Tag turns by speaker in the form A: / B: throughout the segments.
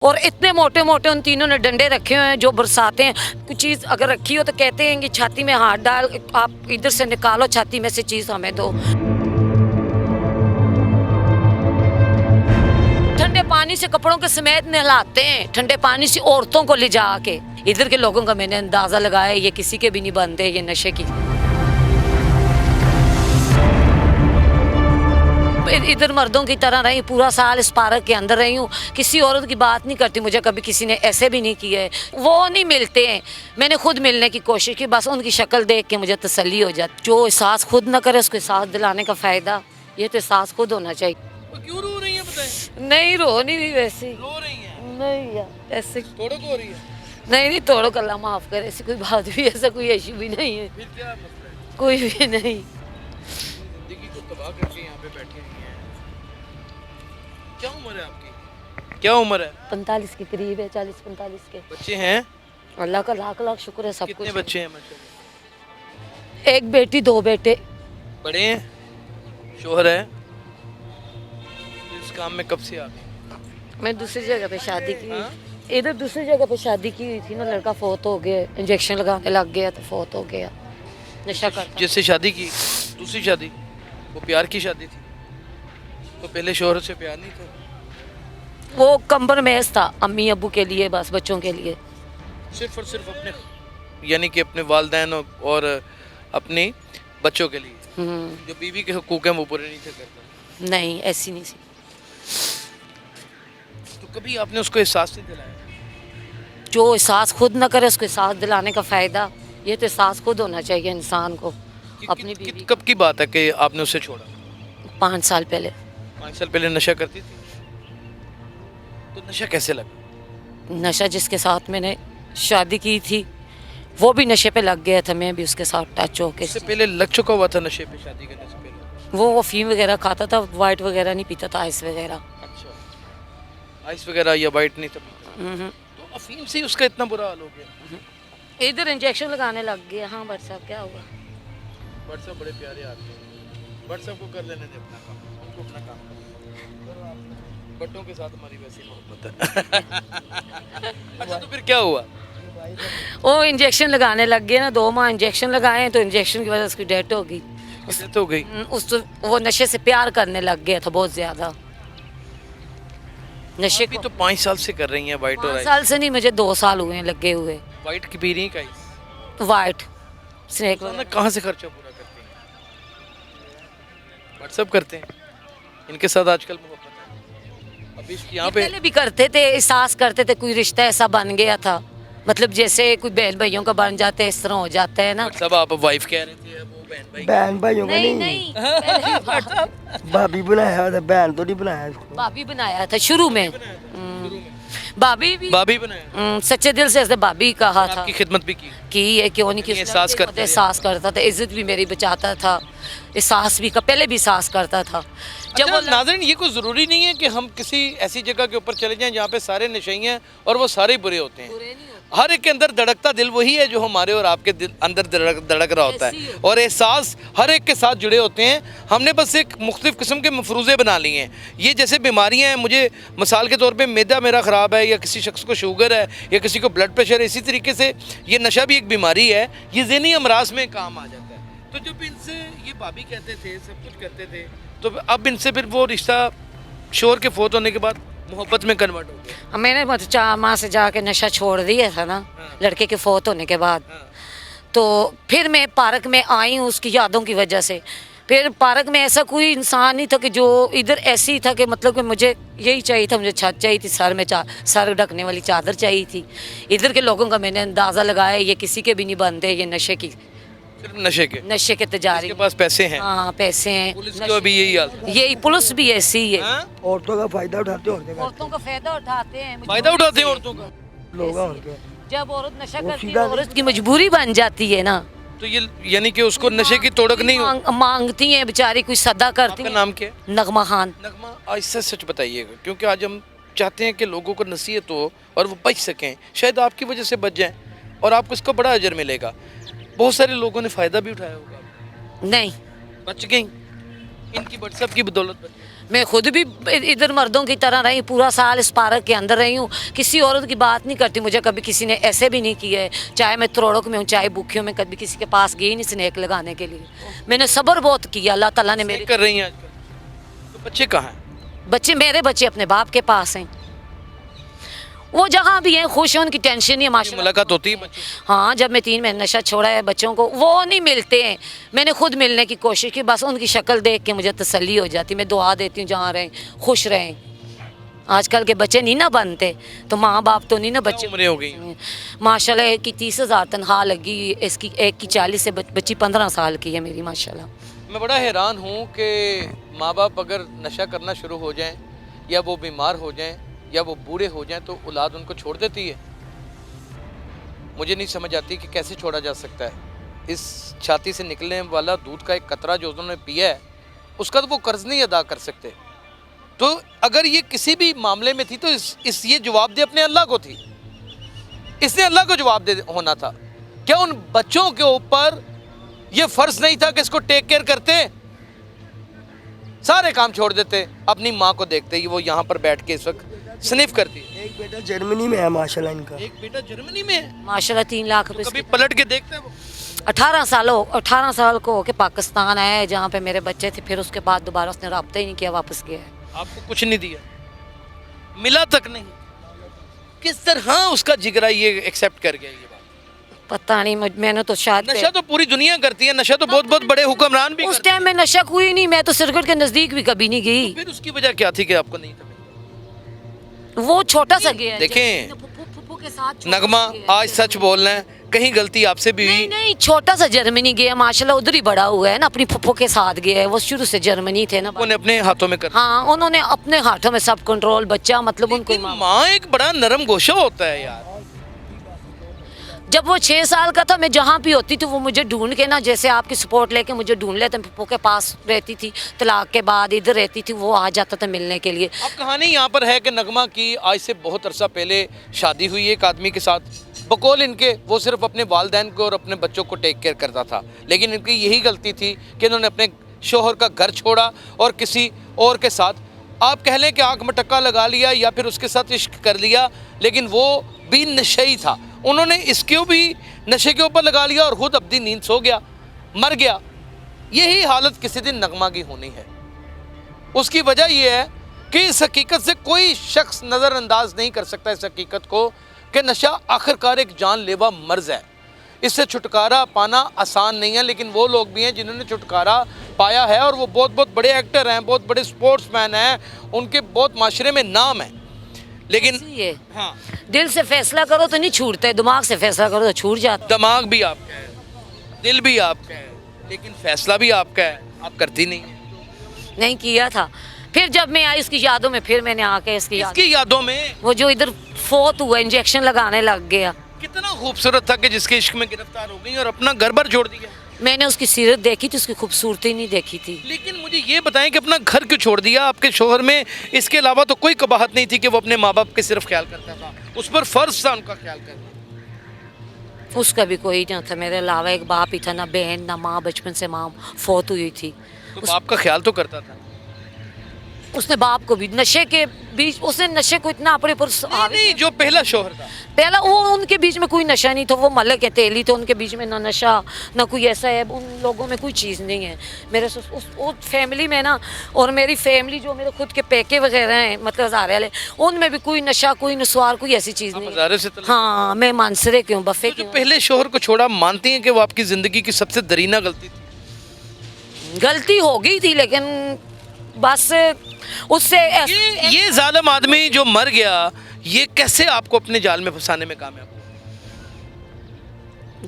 A: और इतने मोटे मोटे उन तीनों ने डंडे रखे हुए हैं जो बरसाते हैं। कुछ चीज़ अगर रखी हो तो कहते हैं कि छाती में हाथ डाल, आप इधर से निकालो छाती में से चीज़ हमें दो। ठंडे पानी से कपड़ों के समेत नहलाते हैं, ठंडे पानी से औरतों को ले जा के। इधर के लोगों का मैंने अंदाज़ा लगाया ये किसी के भी नहीं बनते, ये नशे की। इधर मर्दों की तरह रही, पूरा साल इस पार्क के अंदर रही हूँ, किसी औरत की बात नहीं करती, मुझे कभी किसी ने ऐसे भी नहीं किया है। वो नहीं मिलते हैं, मैंने खुद मिलने की कोशिश की, बस उनकी शक्ल देख के मुझे तसल्ली हो जाती। जो एहसास खुद ना करे उसको एहसास दिलाने का फ़ायदा, ये तो एहसास खुद होना चाहिए।
B: तो क्यों रो रही है बताएं?
A: नहीं रो नहीं रही वैसे,
B: रो रही है
A: नहीं यार ऐसे
B: थोड़ो को हो रही है,
A: नहीं तोड़ो कल्ला माफ़ करे, ऐसी कोई बात भी, ऐसा कोई इशू भी नहीं है,
B: फिर क्या मसला है?
A: कोई भी नहीं।
B: जिंदगी को तबाह करके यहाँ पे बैठे हुए हैं। क्या उम्र है आपकी? क्या उम्र है?
A: 45 के करीब है, 40-45 के।
B: बच्चे हैं?
A: अल्लाह का लाख लाख शुक्र है, सब
B: कितने
A: कुछ।
B: बच्चे हैं माशाल्लाह?
A: एक बेटी 2 बेटे।
B: बड़े हैं? शोहर है? इस काम में कब से आ गए?
A: मैं दूसरी जगह पे शादी की,
B: हाँ?
A: इधर दूसरी जगह पे शादी की हुई थी ना, लड़का फौत हो गया, इंजेक्शन लगाने लग गया तो फौत हो गया। नशा करता।
B: जिससे शादी की, दूसरी शादी, वो प्यार की शादी थी, तो पहले शोहर से प्यार नहीं था?
A: वो कंबर मेज था अम्मी अब्बू के लिए, बस बच्चों के लिए।
B: सिर्फ और सिर्फ अपने, यानी कि अपने वालिदैन और अपने बच्चों के लिए। जो बीवी के हुकूक हैं वो पूरे नहीं थे करता।
A: नहीं ऐसी नहीं थी।
B: तो कभी आपने उसको एहसास नहीं दिलाया?
A: जो एहसास खुद ना करे उसको एहसास दिलाने का फ़ायदा, ये तो एहसास खुद होना चाहिए इंसान को। अपनी बीवी
B: कब की बात है कि आपने उसे छोड़ा?
A: 5 साल पहले।
B: 5 साल पहले नशा करती थी? तो नशा कैसे लगा?
A: नशा जिसके साथ मैंने शादी की थी वो भी नशे पे लग गया था, मैं भी उसके साथ टच होके।
B: इससे पहले लग चुका हुआ था नशे पे शादी करने से पहले?
A: वो अफीम वगैरह खाता था, वाइट वगैरह नहीं पीता था, आइस वगैरह।
B: अच्छा, आइस वगैरह या वाइट नहीं था पीता? तो अफीम से ही उसका इतना बुरा हाल हो गया?
A: इधर इंजेक्शन लगाने लग गया। हाँ बट साहब क्या हुआ?
B: व्हाट्सएप बड़े प्यारे आते हैं, व्हाट्सएप को कर लेने दे अपना काम, उनको अपना काम करो। बट्टों के साथ हमारी वैसी मोहब्बत है। अच्छा तो फिर क्या हुआ?
A: वो इंजेक्शन लगाने लग गए ना, 2 माह इंजेक्शन लगाए तो इंजेक्शन की वजह से उसकी डेथ हो गई।
B: डेथ हो गई?
A: वो नशे से प्यार करने लग गया था बहुत ज़्यादा। नशे
B: अभी
A: को
B: तो 5 साल से कर रही हैं वाइट और
A: 5
B: आइस।
A: साल से नहीं, मुझे 2 साल हुए हैं लगे हुए।
B: वाइट की पी रही हैं का आइस?
A: वाइट स्नैक
B: रोजाना कहाँ से खर्चा पूरा करते हैं? व्हाट्सएप करते हैं, इनके साथ आजकल मोहब्बत है। अभी इसकी यहाँ पे
A: पहले भी करते थे, एहसास करते थे, कोई रिश्ता ऐसा बन गया था, मतलब जैसे कोई बहन भाइयों का बन जाते हैं इस तरह हो जाता है ना।
B: सब आप वाइफ कह रहे थे, वो बहन भाई।
C: बहन भाइयों का
A: नहीं
C: नहीं,
A: नहीं
C: भाभी बनाया था, बहन तो नहीं बनाया इसको।
A: भाभी बनाया था शुरू में। भाभी भी
B: भाभी बनाया?
A: सच्चे दिल से ऐसे भाभी कहा था
B: आपकी खिदमत भी की?
A: है, क्यों नहीं की।
B: एहसास करते थे।
A: एहसास करता था, इज्जत भी मेरी बचाता था, एहसास भी पहले भी एहसास करता था। जब
B: अच्छा,
A: वो
B: नाज़रीन ये कोई ज़रूरी नहीं है कि हम किसी ऐसी जगह के ऊपर चले जाएं जहाँ पे सारे नशेई हैं और वो सारे बुरे होते हैं।
A: बुरे नहीं होते।
B: हर एक के अंदर धड़कता दिल वही है जो हमारे और आपके दिल अंदर धड़क रहा होता
A: ऐसे ही
B: है,
A: होता
B: और एहसास हर एक के साथ जुड़े होते हैं। हमने बस एक मुख्तलिफ किस्म के मफरूज़े बना लिए हैं। ये जैसे बीमारियाँ हैं, मुझे मिसाल के तौर पे मैदा मेरा ख़राब है, या किसी शख्स को शुगर है, या किसी को ब्लड प्रेशर है, इसी तरीके से ये नशा भी एक बीमारी है, ये ज़हनी अमराज में काम आ जाता है। तो जब इनसे ये भाभी कहते थे, सब कुछ करते थे, तो अब इनसे फिर वो रिश्ता शोर के फोत होने के बाद मोहब्बत में कन्वर्ट हो गया?
A: मैंने 4 माह से जाके नशा छोड़ दिया था ना, लड़के के फौत होने के बाद। तो फिर मैं पार्क में आई हूँ उसकी यादों की वजह से। फिर पार्क में ऐसा कोई इंसान नहीं था कि जो इधर ऐसे ही था कि मतलब कि मुझे यही चाहिए था, मुझे छत चाहिए थी, सर में सर ढकने वाली चादर चाहिए थी। इधर के लोगों का मैंने अंदाज़ा लगाया ये किसी के भी नहीं बनते, ये नशे
B: सिर्फ नशे के
A: तजारी।
B: के पास पैसे हैं।
A: हाँ पैसे हैं,
B: पुलिस को भी यही हाल है।
A: यही पुलिस भी ऐसी ही है।
B: हाँ?
C: औरतों का फायदा उठाते होंगे
A: औरतों का फायदा उठाते हैं,
B: फायदा उठाते हैं औरतों का?
C: लोग उनके।
A: जब औरत नशा
C: वो
A: करती है
C: सीधा-
A: औरत की मजबूरी बन जाती है ना।
B: तो ये यानी कि उसको नशे की तोड़क नहीं हो।
A: मांगती हैं बेचारी, कोई सदा करती
B: आपका
A: हैं।
B: नाम क्या है?
A: नगमा खान।
B: नगमा, आज सच बताइएगा, क्योंकि आज हम चाहते हैं कि लोगों को नसीहत हो और वो बच सकें, शायद आपकी वजह से बच जाएं और आपको इसका बड़ा अजर मिलेगा। बहुत सारे लोगों ने फ़ायदा भी उठाया होगा,
A: नहीं
B: बच गई, इनकी व्हाट्सएप की बदौलत बच गई।
A: मैं खुद भी इधर मर्दों की तरह रही, पूरा साल इस पार्क के अंदर रही हूँ, किसी औरत की बात नहीं करती, मुझे कभी किसी ने ऐसे भी नहीं किया है, चाहे मैं त्रोड़क में हूँ चाहे भूखी हूँ, मैं कभी किसी के पास गई नहीं स्नेक लगाने के लिए। मैंने सब्र बहुत किया, अल्लाह ताला ने मेरे।
B: कर रही हैं आजकल, तो बच्चे कहाँ हैं?
A: बच्चे, मेरे बच्चे अपने बाप के पास हैं, वो जहाँ भी हैं खुश हैं, उनकी टेंशन नहीं है माशाल्लाह।
B: मुलाकात होती है बच्चों से?
A: हाँ, जब मैं 3 महीने नशा छोड़ा है बच्चों को, वो नहीं मिलते हैं, मैंने खुद मिलने की कोशिश की, बस उनकी शक्ल देख के मुझे तसल्ली हो जाती, मैं दुआ देती हूँ जहाँ रहें खुश रहें। आजकल के बच्चे नहीं ना बनते, तो माँ बाप तो नहीं ना
B: क्या
A: बच्चे।
B: उम्रें हो गई?
A: माशाल्लाह एक की 30,000 तनख्वाह लगी, इसकी एक की 40 से बच्ची 15 साल की है मेरी माशाल्लाह।
B: मैं बड़ा हैरान हूँ कि माँ बाप अगर नशा करना शुरू हो जाएं या वो बीमार हो जाएं या वो बूढ़े हो जाएं तो औलाद उनको छोड़ देती है। मुझे नहीं समझ आती कि कैसे छोड़ा जा सकता है। इस छाती से निकलने वाला दूध का एक कतरा जो उन्होंने पिया है, उसका तो वो कर्ज नहीं अदा कर सकते। तो अगर ये किसी भी मामले में थी तो इस ये जवाब दे अपने अल्लाह को थी, इसने अल्लाह को जवाब दे होना था। क्या उन बच्चों के ऊपर ये फर्ज नहीं था कि इसको टेक केयर करते? सारे काम छोड़ देते, अपनी माँ को देखते ही वो यहाँ पर बैठ के इस वक्त स्निफ करती है।
C: एक बेटा जर्मनी में है माशाल्लाह इनका।
B: एक बेटा जर्मनी में है,
A: माशाल्लाह 3 लाख रुपए।
B: कभी पलट के देखते हैं वो?
A: 18 साल को होके पाकिस्तान आया है, जहाँ पे मेरे बच्चे थे, फिर उसके बाद दोबारा उसने रब्ता ही नहीं किया, वापस गया है।
B: आपको कुछ नहीं दिया, मिला तक नहीं। किस तरह उसका जिगरा ये एक्सेप्ट कर गया? ये बात
A: पता नहीं, मैंने तो शायद
B: नशा तो पूरी दुनिया करती है, नशा तो बहुत बहुत बड़े हुक्मरान भी
A: उस
B: करते हैं।
A: टाइम में नशा कोई नहीं, मैं तो सिरकट के नजदीक भी कभी नहीं गई।
B: फिर उसकी वजह क्या थी कि आपको नहीं था?
A: वो छोटा सा गया है,
B: देखें,
A: जैसे फुप्पू के साथ छोटा
B: नगमा
A: सा गया है।
B: आज सच बोलना है, कहीं गलती आपसे भी
A: नहीं
B: हुई?
A: नहीं, छोटा सा जर्मनी गया माशाल्लाह, उधर ही बड़ा हुआ है ना, अपनी फुप्पो के साथ गया है, वो शुरू से जर्मनी थे ना।
B: उन्होंने अपने हाथों में कर,
A: हाँ, उन्होंने अपने हाथों में सब कंट्रोल, बच्चा मतलब उनको
B: लेकिन माँ एक बड़ा नरम गोशा होता है यार।
A: जब वो 6 साल का था, मैं जहाँ भी होती थी वो मुझे ढूंढ के ना, जैसे आपकी सपोर्ट लेके मुझे ढूंढ लेते, पप्पू के पास रहती थी, तलाक के बाद इधर रहती थी, वो आ जाता था मिलने के लिए।
B: अब कहानी यहाँ पर है कि नगमा की आज से बहुत अरसा पहले शादी हुई एक आदमी के साथ, बकौल इनके वो सिर्फ अपने वालदैन को और अपने बच्चों को टेक केयर करता था, लेकिन इनकी यही गलती थी कि इन्होंने अपने शोहर का घर छोड़ा और किसी और के साथ, आप कह लें कि आँख में टक्का लगा लिया या फिर उसके साथ इश्क कर लिया, लेकिन वो भी नशेई था। उन्होंने इसको भी नशे के ऊपर लगा लिया और खुद अपनी नींद सो गया, मर गया। यही हालत किसी दिन नगमा की होनी है। उसकी वजह यह है कि इस हकीकत से कोई शख्स नज़रअंदाज नहीं कर सकता इस हकीकत को कि नशा आखिरकार एक जानलेवा मर्ज है। इससे छुटकारा पाना आसान नहीं है, लेकिन वो लोग भी हैं जिन्होंने छुटकारा पाया है और वो बहुत बहुत बड़े एक्टर हैं, बहुत बड़े स्पोर्ट्समैन हैं, उनके बहुत माशरे में नाम है। लेकिन
A: ये
B: हाँ,
A: दिल से फैसला करो तो नहीं छूटता, दिमाग से फैसला करो तो छूट जाता।
B: दिमाग भी आपका है, दिल भी आपका है, लेकिन फैसला भी आपका है, आप करती नहीं है।
A: नहीं किया था। फिर जब मैं आई उसकी यादों में, फिर मैंने आके इसकी
B: इसकी यादों में
A: वो जो इधर फोत हुआ, इंजेक्शन लगाने लग गया।
B: कितना खूबसूरत था कि जिसके इश्क में गिरफ्तार हो गई और अपना घर भर छोड़ दिया।
A: मैंने उसकी सीरत देखी थी, उसकी खूबसूरती नहीं देखी थी।
B: लेकिन मुझे ये बताएं कि अपना घर क्यों छोड़ दिया? आपके शोहर में इसके अलावा तो कोई कबाहत नहीं थी कि वो अपने माँ बाप के सिर्फ ख्याल करता था, उस पर फर्ज था उनका ख्याल करना।
A: उसका भी कोई ना था, मेरे अलावा एक बाप ही था, ना बहन ना माँ, बचपन से माँ फोत हुई थी।
B: तो बाप का ख्याल तो करता था।
A: उसने बाप को भी नशे के बीच, उसने नशे को इतना अपने पर
B: नहीं, जो पहला शोहर था,
A: पहला वो, उनके बीच में कोई नशा नहीं था, वो मलक है तेली, तो उनके बीच में ना नशा ना कोई ऐसा है, उन लोगों में कोई चीज़ नहीं है। मेरे उस फैमिली में ना, और मेरी फैमिली जो मेरे खुद के पैके वगैरह हैं, मतलब हज़ारे वाले, उनमें भी कोई नशा, कोई नस्वार, कोई ऐसी चीज़ नहीं है।
B: हज़ारे से
A: हाँ, मैं मानसरे क्यों, बफे
B: तो जो
A: क्यों।
B: पहले शोहर को छोड़ा, मानती हैं कि वो आपकी ज़िंदगी की सबसे दरीना गलती थी?
A: गलती हो गई थी, लेकिन बस उससे
B: ये जालिम आदमी जो मर गया, ये कैसे आपको अपने जाल में फंसाने में कामयाब हुआ?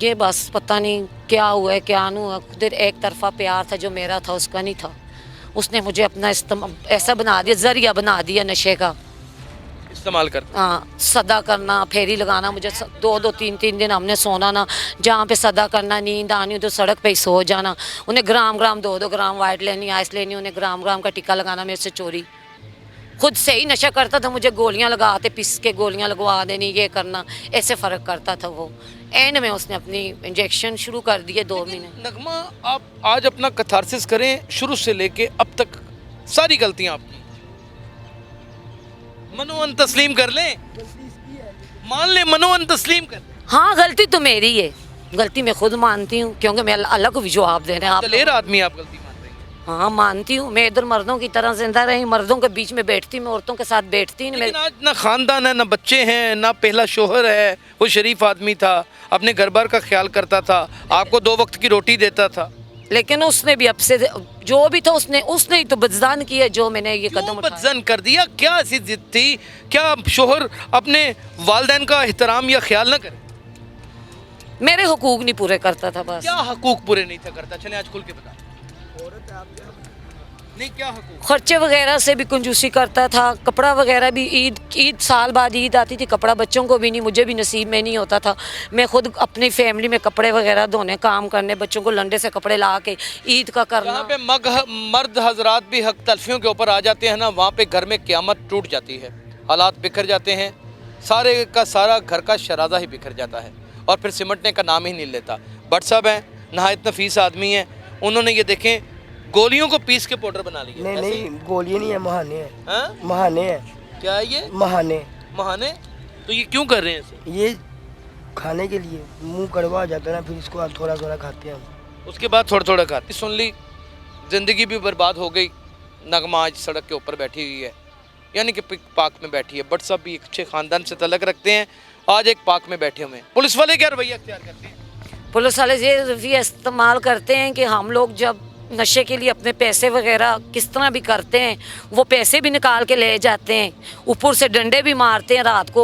A: ये बस पता नहीं क्या हुआ है क्या नहीं हुआ। खुद एक तरफा प्यार था जो मेरा था, उसका नहीं था। उसने मुझे अपना ऐसा बना दिया, जरिया बना दिया नशे का
B: इस्तेमाल कर।
A: हाँ, सदा करना, फेरी लगाना, मुझे 2-2 3-3 दिन हमने सोना ना, जहाँ पे सदा करना, नींद आनी उधर सड़क पे ही सो जाना। उन्हें ग्राम 2-2 ग्राम वाइट लेनी, आइस लेनी, उन्हें ग्राम का टिक्का लगाना मेरे से चोरी। खुद से ही नशा करता था, मुझे गोलियां लगाते, पिस के गोलियां लगवा देनी, ये करना, ऐसे फ़र्क करता था वो। एंड में उसने अपनी इंजेक्शन शुरू कर दिए 2 महीने।
B: नगमा, आप आज अपना कैथारसिस करें, शुरू से लेके अब तक सारी गलतियां आपकी। मनोअन तस्लीम कर लें, मान ले मनोअन तस्लीम कर लें।
A: हाँ गलती तो मेरी है, गलती मैं खुद मानती हूँ, क्योंकि मैं अल्लाह को भी जवाब दे रहे हैं आप।
B: दलेर आदमी आप गलती मान रही हैं।
A: हाँ मानती हूँ, मैं इधर मर्दों की तरह जिंदा रही, मर्दों के बीच में बैठती, मैं औरतों के साथ बैठती नहीं।
B: लेकिन आज ना खानदान है, ना बच्चे हैं, ना पहला शोहर है, वो शरीफ आदमी था, अपने घर बार का ख्याल करता था, आपको 2 वक्त की रोटी देता था।
A: लेकिन उसने भी अब से जो भी था उसने ही तो बदजान किया जो मैंने ये कदम
B: क्यों
A: उठाया।
B: बदजन कर दिया? क्या ऐसी जिद थी? क्या शोहर अपने वालिदैन का एहतराम या ख्याल ना करे?
A: मेरे हुकूक नहीं पूरे करता था बस।
B: क्या हकूक पूरे नहीं था करता? चले आज खुल के बता। नहीं, क्या हकूक?
A: खर्चे वगैरह से भी कंजूसी करता था, कपड़ा वगैरह भी ईद साल बाद ईद आती थी, कपड़ा बच्चों को भी नहीं, मुझे भी नसीब में नहीं होता था। मैं खुद अपनी फैमिली में कपड़े वगैरह धोने, काम करने, बच्चों को लंडे से कपड़े ला के ईद का करना।
B: जहाँ पे मर्द हजरात भी हक तलफियों के ऊपर आ जाते हैं ना, वहाँ पे घर में क़यामत टूट जाती है, हालात बिखर जाते हैं, सारे का सारा घर का शराजा ही बिखर जाता है और फिर सिमटने का नाम ही नहीं लेता। भट्ट साहब हैं, नहायत नफीस आदमी हैं, उन्होंने ये देखें गोलियों को पीस के पाउडर बना लिया।
C: नहीं नहीं, गोलियां नहीं है, महाने हैं।
B: हाँ?
C: महाने हैं।
B: क्या है ये?
C: महाने।
B: महाने? तो ये क्यों कर रहे हैं इसे?
C: ये खाने के लिए मुंह कड़वा हो जाता है ना, फिर इसको थोड़ा थोड़ा खाते हैं हम।
B: उसके बाद थोड़ा थोड़ा खाती। सुन ली, ज़िंदगी भी बर्बाद हो गई। नगमा आज सड़क के ऊपर बैठी हुई है, यानी कि पार्क में बैठी है। बट सब भी एक अच्छे ख़ानदान से तलक रखते हैं, आज एक पार्क में बैठे हुए हैं। पुलिस वाले क्या रवैया अख्तियार करते हैं?
A: पुलिस वाले ये रवैया इस्तेमाल करते हैं कि हम लोग जब नशे के लिए अपने पैसे वगैरह किस तरह भी करते हैं, वो पैसे भी निकाल के ले जाते हैं, ऊपर से डंडे भी मारते हैं। रात को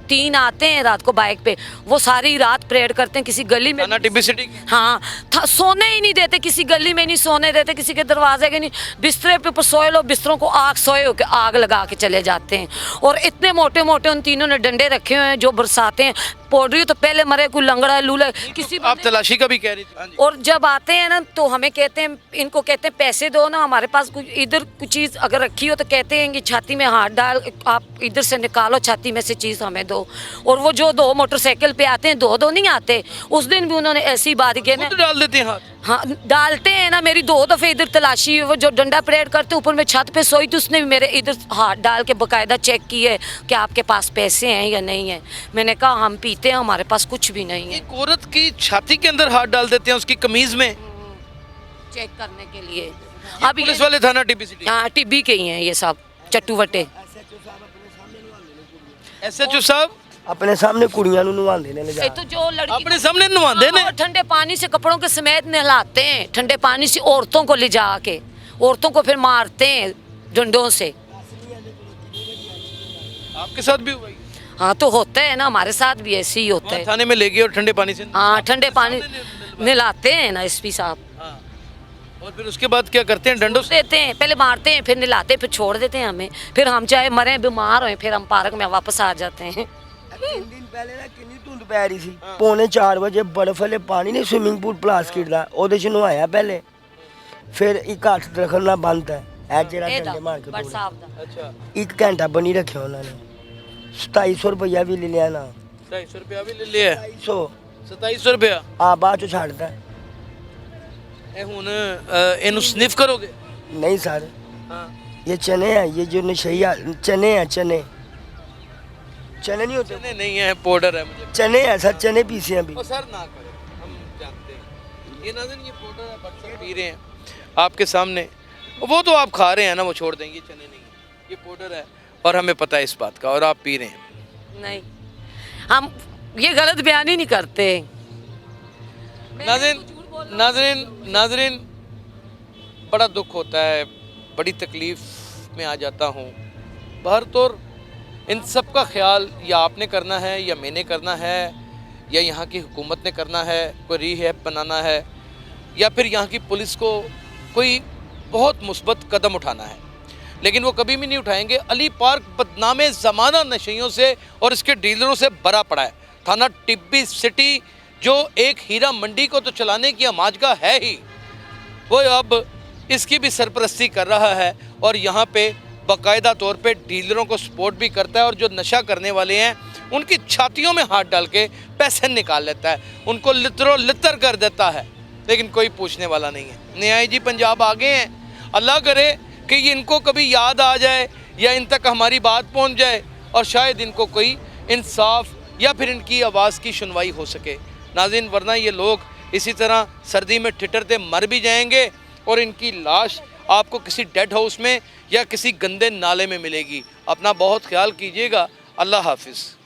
A: 3 आते हैं रात को बाइक पे, वो सारी रात प्रेयर करते हैं किसी गली में।
B: थाना टिब्बी सिटी।
A: हाँ सोने ही नहीं देते, किसी गली में नहीं सोने देते, किसी के दरवाजे के नहीं, बिस्तरे पे ऊपर सोए लो, बिस्तरों को सोए होकर आग लगा के चले जाते हैं। और इतने मोटे मोटे उन तीनों ने डंडे रखे हुए हैं जो बरसाते हैं। पोडरी तो पहले मरे, कोई लंगड़ा लूला किसी
B: आप तलाशी का भी कह रही थी। हाँ जी।
A: और जब आते हैं ना तो हमें कहते हैं, इनको कहते हैं पैसे दो ना, हमारे पास कुछ इधर कुछ चीज़ अगर रखी हो तो कहते हैं कि छाती में हाथ डाल, आप इधर से निकालो छाती में से चीज़ हमें दो। और वो जो 2 मोटरसाइकिल पे आते हैं, 2 नहीं आते, उस दिन भी उन्होंने ऐसी बात की ना।
B: खुद डाल देते हैं हाथ?
A: हाँ डालते हैं ना। मेरी 2 दफ़े इधर तलाशी हुई, वो जो डंडा परेड करते ऊपर में छत पे सोई थी, उसने भी मेरे इधर हाथ डाल के बाकायदा चेक की है कि आपके पास पैसे हैं या नहीं है। मैंने कहा हम पीते हैं, हमारे पास कुछ भी नहीं है।
B: एक औरत की छाती के अंदर हाथ डाल देते हैं उसकी कमीज में,
A: चेक करने के लिए।
B: अब पुलिस वाले थाना टिब्बी सिटी।
A: हाँ टिब्बी के ही हैं ये सब चट्टू वट्टे।
B: SHO साहब
C: अपने सामने कुड़ियां नु नवांदे ने ले जा।
A: ये तो जो लड़की
B: अपने सामने नवांदे ने।
A: और ठंडे पानी से कपड़ों के समेत नहलाते हैं, ठंडे पानी से औरतों को ले जा के, औरतों को फिर मारते हैं डंडों से।
B: आपके साथ भी हुआ ये?
A: हाँ तो होता है ना, हमारे साथ भी ऐसे ही होता है।
B: थाने में ले गए और ठंडे पानी से।
A: हाँ ठंडे पानी नहलाते हैं ना SP साहब।
B: हाँ। और फिर उसके बाद क्या करते हैं? डंडों से
A: देते हैं, पहले मारते हैं, फिर नहलाते हैं, फिर छोड़ देते हैं हमें। फिर हम चाहे मरे बीमार होए, फिर हम पार्क में वापस आ जाते हैं।
C: 3 दिन पहले ना कितनी धुंध पै रही सी, 3:45 बजे बर्फ वाले पानी ने स्विमिंग पूल प्लास्टिक दा ओदे च नहाया पहले, फिर एक हत्थ रखना बंद है ऐ जेड़ा डंडे मार के
A: बट
C: तोड़े।
A: साहब दा
B: अच्छा
C: 1 घंटा बनी रखे उन्होंने। 2700 रुपया भी ले लिया ना।
B: 250 रुपया भी ले लिया।
C: 2700
B: रुपया
C: आ बाद चो छाड़ता है।
B: ਇਹ ਹੁਣ ਇਹਨੂੰ ਸਨਿਫ ਕਰੋਗੇ?
C: नहीं सर,
B: हाँ।
C: ये चने हैं, ये जो नशैया चने हैं, चने नहीं होते,
B: चने नहीं है, पाउडर है मुझे।
C: चने हैं सर, चने पीसे हैं अभी।
B: और सर ना करें, हम जानते हैं। ये नाज़रीन ये पाउडर है, बच्चे पी रहे हैं आपके सामने। वो तो आप खा रहे हैं ना, वो छोड़ देंगे, चने नहीं है, ये पाउडर है और हमें पता है इस बात का, और आप पी रहे हैं।
A: नहीं, हम ये गलत बयानी नहीं करते।
B: नाज़रीन बड़ा दुख होता है, बड़ी तकलीफ़ में आ जाता हूँ। बहर तौर इन सब का ख्याल या आपने करना है या मैंने करना है या यहाँ की हुकूमत ने करना है, कोई रिहैब बनाना है, या फिर यहाँ की पुलिस को कोई बहुत मुस्बत कदम उठाना है, लेकिन वो कभी भी नहीं उठाएंगे। अली पार्क बदनामे ज़माना नशेइयों से और इसके डीलरों से भरा पड़ा है। थाना टिब्बी सिटी जो एक हीरा मंडी को तो चलाने की अमाजगा है ही, वो अब इसकी भी सरपरस्ती कर रहा है और यहाँ पे बाकायदा तौर पे डीलरों को सपोर्ट भी करता है, और जो नशा करने वाले हैं उनकी छातियों में हाथ डाल के पैसे निकाल लेता है, उनको लितरो लितर कर देता है, लेकिन कोई पूछने वाला नहीं है। न्याय जी पंजाब आ गए हैं, अल्लाह करे कि ये इनको कभी याद आ जाए या इन तक हमारी बात पहुंच जाए और शायद इनको कोई इंसाफ या फिर इनकी आवाज़ की सुनवाई हो सके। नाज़रीन, वरना ये लोग इसी तरह सर्दी में ठिठुरते मर भी जाएंगे और इनकी लाश आपको किसी डेड हाउस में या किसी गंदे नाले में मिलेगी। अपना बहुत ख्याल कीजिएगा। अल्लाह हाफिज़।